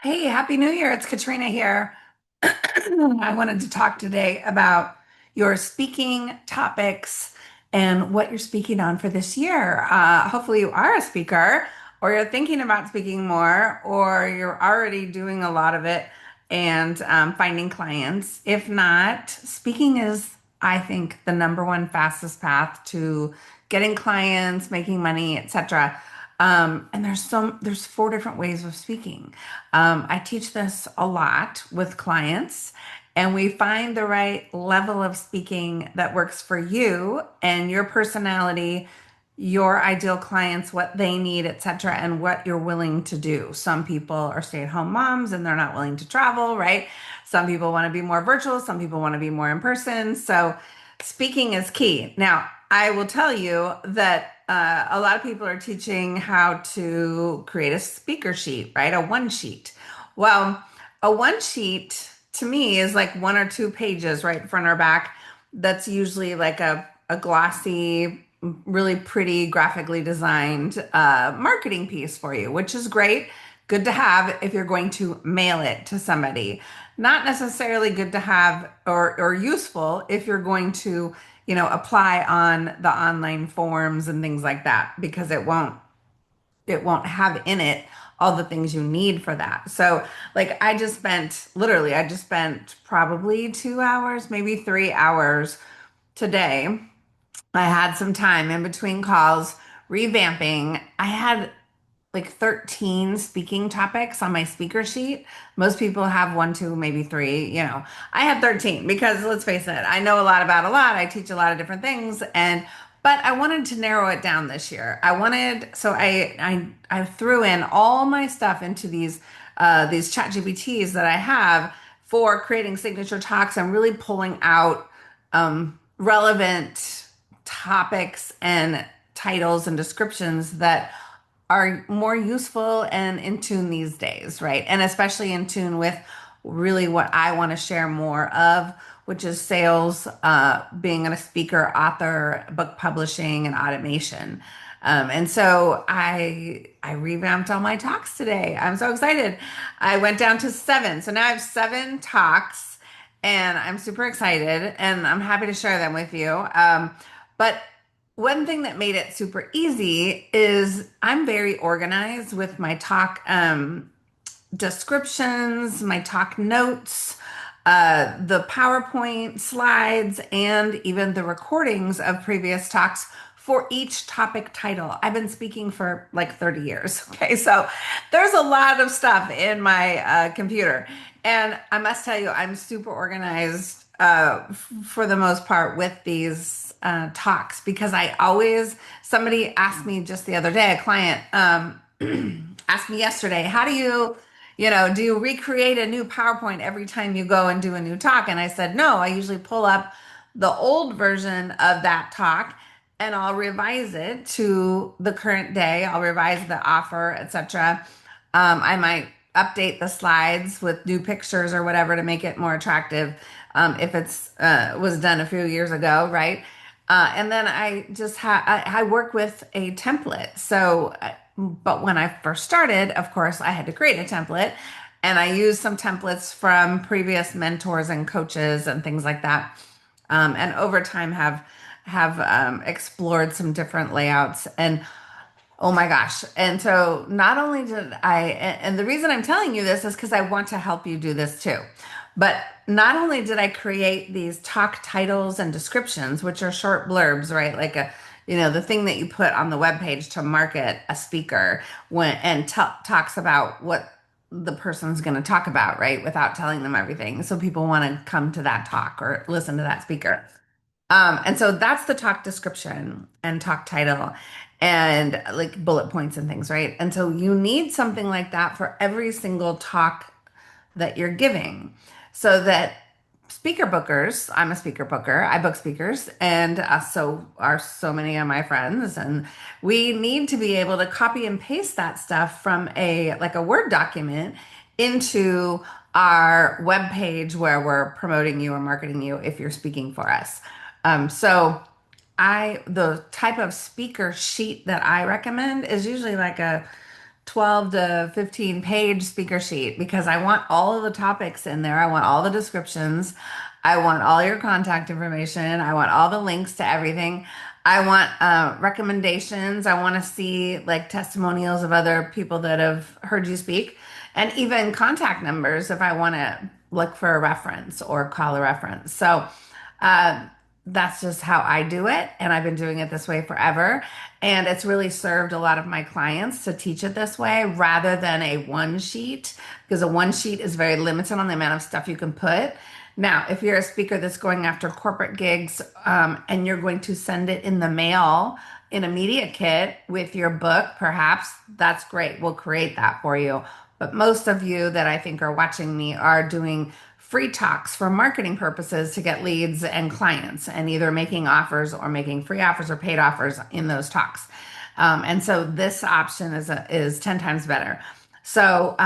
Hey, Happy New Year. It's Katrina here. I wanted to talk today about your speaking topics and what you're speaking on for this year. Hopefully, you are a speaker, or you're thinking about speaking more, or you're already doing a lot of it and finding clients. If not, speaking is, I think, the number one fastest path to getting clients, making money, etc. And there's four different ways of speaking. I teach this a lot with clients, and we find the right level of speaking that works for you and your personality, your ideal clients, what they need, etc., and what you're willing to do. Some people are stay-at-home moms and they're not willing to travel, right? Some people want to be more virtual, some people want to be more in person. So speaking is key. Now, I will tell you that a lot of people are teaching how to create a speaker sheet, right? A one sheet. Well, a one sheet to me is like one or two pages, right, front or back. That's usually like a glossy, really pretty, graphically designed marketing piece for you, which is great. Good to have if you're going to mail it to somebody. Not necessarily good to have or useful if you're going to, apply on the online forms and things like that, because it won't have in it all the things you need for that. So, like, I just spent probably 2 hours, maybe 3 hours today. I had some time in between calls revamping. I had like 13 speaking topics on my speaker sheet. Most people have one, two, maybe three. I had 13 because let's face it, I know a lot about a lot. I teach a lot of different things, but I wanted to narrow it down this year. I threw in all my stuff into these chat GPTs that I have for creating signature talks and really pulling out relevant topics and titles and descriptions that are more useful and in tune these days, right? And especially in tune with really what I want to share more of, which is sales, being a speaker, author, book publishing, and automation. And so I revamped all my talks today. I'm so excited. I went down to seven. So now I have seven talks and I'm super excited and I'm happy to share them with you. But one thing that made it super easy is I'm very organized with my talk descriptions, my talk notes, the PowerPoint slides, and even the recordings of previous talks for each topic title. I've been speaking for like 30 years. Okay, so there's a lot of stuff in my computer. And I must tell you, I'm super organized for the most part with these talks because somebody asked me just the other day, a client asked me yesterday, how do you recreate a new PowerPoint every time you go and do a new talk? And I said, no, I usually pull up the old version of that talk and I'll revise it to the current day. I'll revise the offer, etc. I might update the slides with new pictures or whatever to make it more attractive if it's was done a few years ago, right? And then I work with a template. But when I first started, of course, I had to create a template, and I used some templates from previous mentors and coaches and things like that. And over time have explored some different layouts and oh my gosh. And so not only did and the reason I'm telling you this is because I want to help you do this too. But not only did I create these talk titles and descriptions, which are short blurbs, right? Like the thing that you put on the webpage to market a speaker and talks about what the person's going to talk about, right? Without telling them everything. So people want to come to that talk or listen to that speaker. And so that's the talk description and talk title and like bullet points and things, right? And so you need something like that for every single talk that you're giving so that speaker bookers, I'm a speaker booker, I book speakers, and so are so many of my friends, and we need to be able to copy and paste that stuff from a Word document into our web page where we're promoting you or marketing you if you're speaking for us. So the type of speaker sheet that I recommend is usually like a 12 to 15 page speaker sheet because I want all of the topics in there. I want all the descriptions. I want all your contact information. I want all the links to everything. I want recommendations. I want to see like testimonials of other people that have heard you speak and even contact numbers if I want to look for a reference or call a reference. So, uh, that's just how I do it. And I've been doing it this way forever. And it's really served a lot of my clients to teach it this way rather than a one sheet, because a one sheet is very limited on the amount of stuff you can put. Now, if you're a speaker that's going after corporate gigs and you're going to send it in the mail in a media kit with your book, perhaps that's great. We'll create that for you. But most of you that I think are watching me are doing free talks for marketing purposes to get leads and clients and either making offers or making free offers or paid offers in those talks. And so this option is 10 times better. So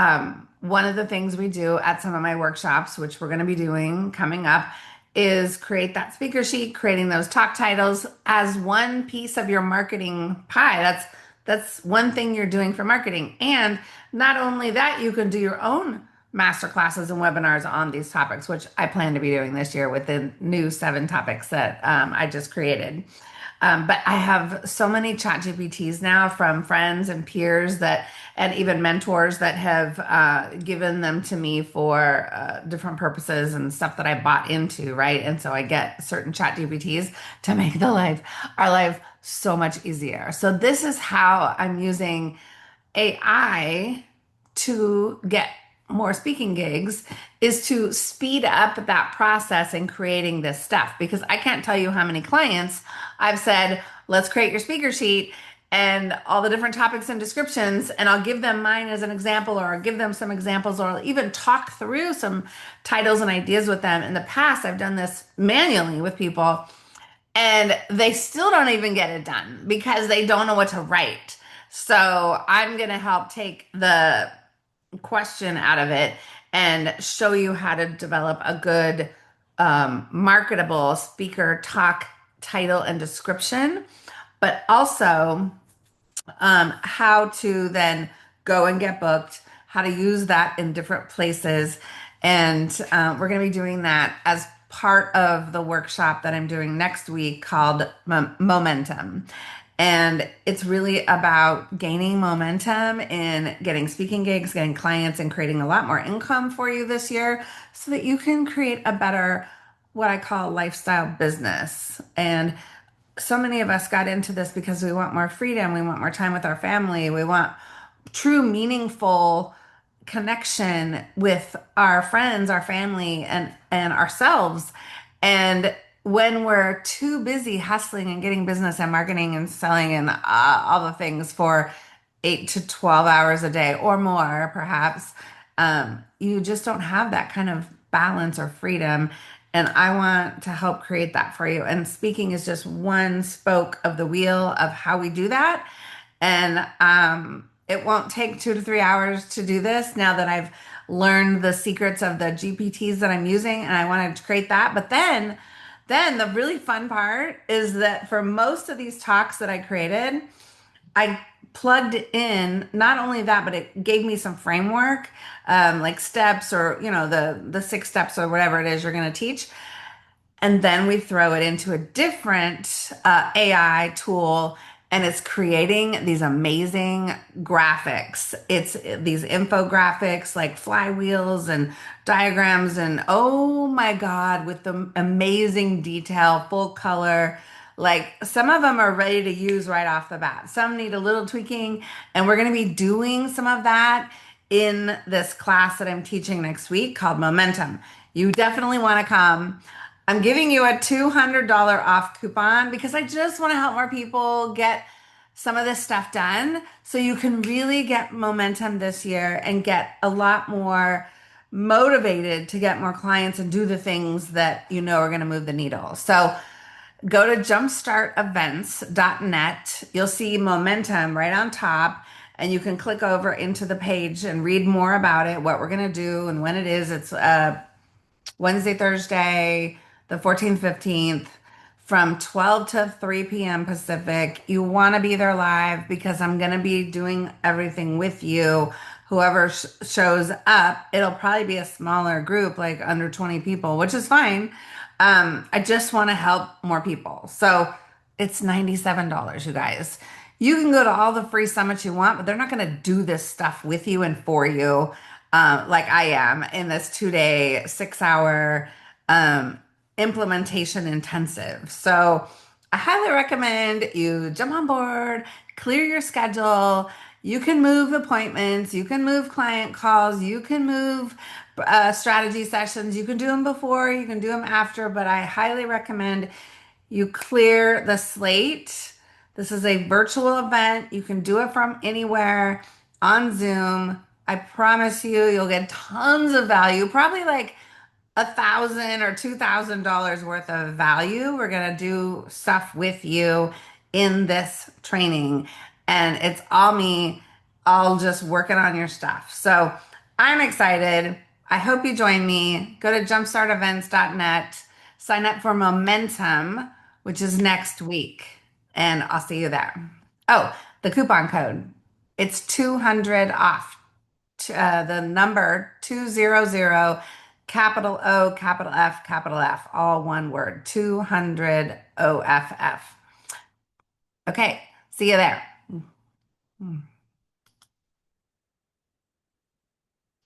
one of the things we do at some of my workshops, which we're going to be doing coming up, is create that speaker sheet, creating those talk titles as one piece of your marketing pie. That's one thing you're doing for marketing. And not only that, you can do your own master classes and webinars on these topics, which I plan to be doing this year with the new 7 topics that I just created. But I have so many chat GPTs now from friends and peers that, and even mentors that have given them to me for different purposes and stuff that I bought into, right? And so I get certain chat GPTs to make our life so much easier. So this is how I'm using AI to get more speaking gigs is to speed up that process in creating this stuff because I can't tell you how many clients I've said, let's create your speaker sheet and all the different topics and descriptions, and I'll give them mine as an example, or I'll give them some examples, or I'll even talk through some titles and ideas with them. In the past, I've done this manually with people, and they still don't even get it done because they don't know what to write. So I'm going to help take the question out of it and show you how to develop a good marketable speaker talk title and description, but also how to then go and get booked, how to use that in different places. And we're going to be doing that as part of the workshop that I'm doing next week called Momentum. And it's really about gaining momentum in getting speaking gigs, getting clients, and creating a lot more income for you this year so that you can create a better, what I call lifestyle business. And so many of us got into this because we want more freedom, we want more time with our family, we want true, meaningful connection with our friends, our family, and ourselves. And when we're too busy hustling and getting business and marketing and selling and all the things for 8 to 12 hours a day or more, perhaps, you just don't have that kind of balance or freedom. And I want to help create that for you. And speaking is just one spoke of the wheel of how we do that. And it won't take 2 to 3 hours to do this now that I've learned the secrets of the GPTs that I'm using, and I want to create that. But then the really fun part is that for most of these talks that I created, I plugged in not only that, but it gave me some framework, like steps or, the 6 steps or whatever it is you're going to teach. And then we throw it into a different AI tool, and it's creating these amazing graphics. It's these infographics like flywheels and diagrams, and oh my God, with the amazing detail, full color. Like some of them are ready to use right off the bat. Some need a little tweaking, and we're going to be doing some of that in this class that I'm teaching next week called Momentum. You definitely want to come. I'm giving you a $200 off coupon because I just want to help more people get some of this stuff done so you can really get momentum this year and get a lot more motivated to get more clients and do the things that you know are going to move the needle. So go to jumpstartevents.net. You'll see Momentum right on top, and you can click over into the page and read more about it, what we're going to do and when it is. It's Wednesday, Thursday, the 14th, 15th from 12 to 3 p.m. Pacific. You want to be there live because I'm going to be doing everything with you. Whoever shows up, it'll probably be a smaller group, like under 20 people, which is fine. I just want to help more people. So it's $97, you guys. You can go to all the free summits you want, but they're not going to do this stuff with you and for you, like I am in this 2 day, 6 hour um, implementation intensive. So I highly recommend you jump on board, clear your schedule. You can move appointments, you can move client calls, you can move strategy sessions. You can do them before, you can do them after, but I highly recommend you clear the slate. This is a virtual event. You can do it from anywhere on Zoom. I promise you, you'll get tons of value, probably like $1,000 or $2,000 worth of value. We're going to do stuff with you in this training, and it's all me, all just working on your stuff. So I'm excited. I hope you join me. Go to jumpstartevents.net, sign up for Momentum, which is next week, and I'll see you there. Oh, the coupon code. It's 200 off, the number 200, capital O, capital F, all one word, 200 OFF. Okay, see you there.